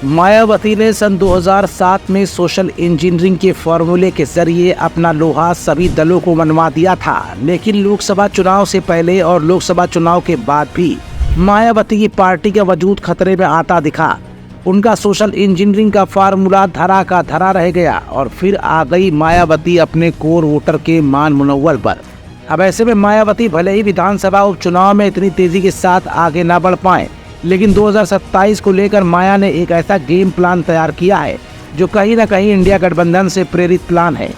मायावती ने सन 2007 में social engineering के फॉर्मूले के जरिए अपना लोहा सभी दलों को मनवा दिया था, लेकिन लोकसभा चुनाव से पहले और लोकसभा चुनाव के बाद भी मायावती की पार्टी का वजूद खतरे में आता दिखा। उनका सोशल इंजीनियरिंग का फार्मूला धरा का धरा रह गया और फिर आ गई मायावती अपने कोर वोटर के मान मुनव्वर पर। अब ऐसे में मायावती भले ही विधानसभा उपचुनाव में इतनी तेजी के साथ आगे न बढ़ पाए, लेकिन 2027 को लेकर माया ने एक ऐसा गेम प्लान तैयार किया है जो कहीं न कहीं इंडिया गठबंधन से प्रेरित प्लान है।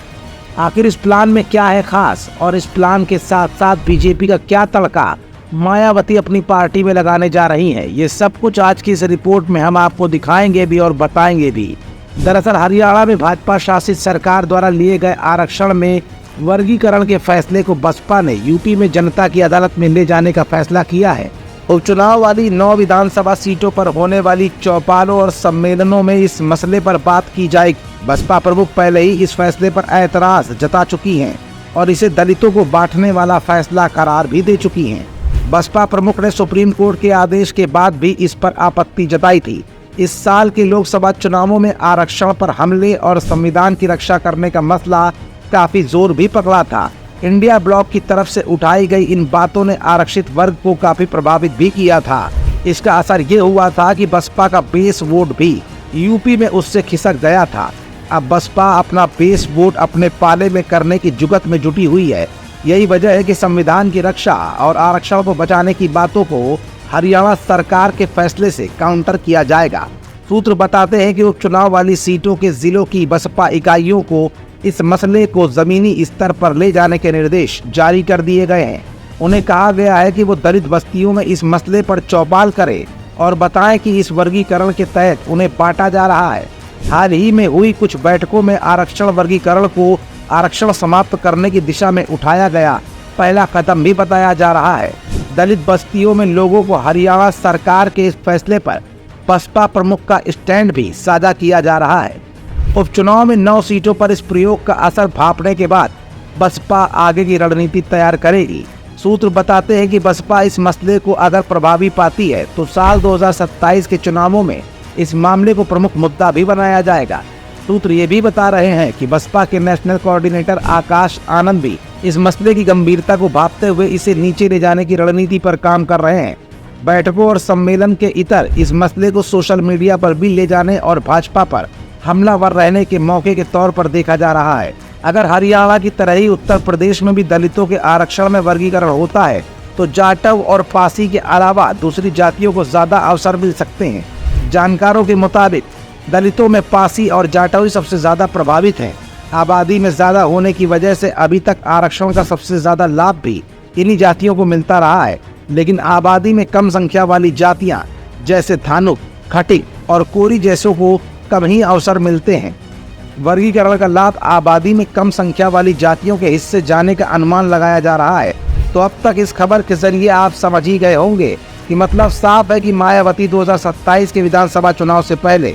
आखिर इस प्लान में क्या है खास और इस प्लान के साथ साथ बीजेपी का क्या तड़का मायावती अपनी पार्टी में लगाने जा रही हैं, ये सब कुछ आज की इस रिपोर्ट में हम आपको दिखाएंगे भी और बताएंगे भी। दरअसल हरियाणा में भाजपा शासित सरकार द्वारा लिए गए आरक्षण में वर्गीकरण के फैसले को बसपा ने यूपी में जनता की अदालत में ले जाने का फैसला किया है। उपचुनाव वाली 9 विधानसभा सीटों पर होने वाली चौपालों और सम्मेलनों में इस मसले पर बात की जाएगी। बसपा प्रमुख पहले ही इस फैसले पर ऐतराज जता चुकी हैं और इसे दलितों को बांटने वाला फैसला करार भी दे चुकी हैं। बसपा प्रमुख ने सुप्रीम कोर्ट के आदेश के बाद भी इस पर आपत्ति जताई थी। इस साल के लोकसभा चुनावों में आरक्षण पर हमले और संविधान की रक्षा करने का मसला काफी जोर भी पकड़ा था। इंडिया ब्लॉक की तरफ से उठाई गई इन बातों ने आरक्षित वर्ग को काफी प्रभावित भी किया था। इसका असर ये हुआ था कि बसपा का बेस वोट भी यूपी में उससे खिसक गया था। अब बसपा अपना बेस वोट अपने पाले में करने की जुगत में जुटी हुई है। यही वजह है कि संविधान की रक्षा और आरक्षण को बचाने की बातों को हरियाणा सरकार के फैसले से काउंटर किया जाएगा। सूत्र बताते हैं कि उपचुनाव वाली सीटों के जिलों की बसपा इकाइयों को इस मसले को जमीनी स्तर पर ले जाने के निर्देश जारी कर दिए गए हैं। उन्हें कहा गया है कि वो दलित बस्तियों में इस मसले पर चौपाल करें और बताएं कि इस वर्गीकरण के तहत उन्हें बांटा जा रहा है। हाल ही में हुई कुछ बैठकों में आरक्षण वर्गीकरण को आरक्षण समाप्त करने की दिशा में उठाया गया पहला कदम भी बताया जा रहा है। दलित बस्तियों में लोगों को हरियाणा सरकार के इस फैसले पर बसपा प्रमुख का स्टैंड भी साझा किया जा रहा है। उपचुनाव में 9 सीटों पर इस प्रयोग का असर भांपने के बाद बसपा आगे की रणनीति तैयार करेगी। सूत्र बताते हैं कि बसपा इस मसले को अगर प्रभावी पाती है तो साल 2027 के चुनावों में इस मामले को प्रमुख मुद्दा भी बनाया जाएगा। सूत्र ये भी बता रहे हैं कि बसपा के नेशनल कोऑर्डिनेटर आकाश आनंद भी इस मसले की गंभीरता को भांपते हुए इसे नीचे ले जाने की रणनीति पर काम कर रहे हैं। बैठकों और सम्मेलन के इतर इस मसले को सोशल मीडिया पर भी ले जाने और भाजपा पर हमलावर रहने के मौके के तौर पर देखा जा रहा है। अगर हरियाणा की तरह ही उत्तर प्रदेश में भी दलितों के आरक्षण में वर्गीकरण होता है तो जाटव और पासी के अलावा दूसरी जातियों को ज्यादा अवसर मिल सकते हैं। जानकारों के मुताबिक दलितों में पासी और जाटव ही सबसे ज्यादा प्रभावित हैं। आबादी में ज्यादा होने की वजह से अभी तक आरक्षण का सबसे ज्यादा लाभ भी इन्हीं जातियों को मिलता रहा है, लेकिन आबादी में कम संख्या वाली जातियां जैसे धानुक, खटिक और कोरी जैसों को कम ही अवसर मिलते हैं। वर्गीकरण का लाभ आबादी में कम संख्या वाली जातियों के हिस्से जाने का अनुमान लगाया जा रहा है। तो अब तक इस खबर के जरिए आप समझ ही गए होंगे कि मतलब साफ है कि मायावती 2027 के विधानसभा चुनाव से पहले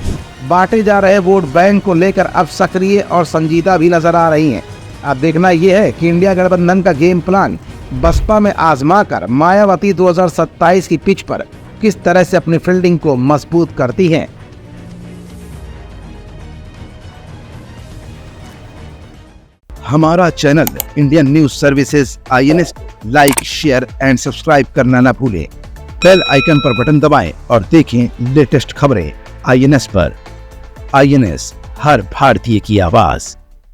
बांटे जा रहे वोट बैंक को लेकर अब सक्रिय और संजीदा भी नजर आ रही हैं। अब देखना यह है कि इंडिया गठबंधन का गेम प्लान बसपा में आजमा कर मायावती 2027 की पिच पर किस तरह से अपनी फील्डिंग को मजबूत करती हैं। हमारा channel Indian news services INS like, share and subscribe करना ना भूलें। बेल आइकन पर बटन दबाएं और देखें लेटेस्ट खबरें INS पर। INS, हर भारतीय की आवाज।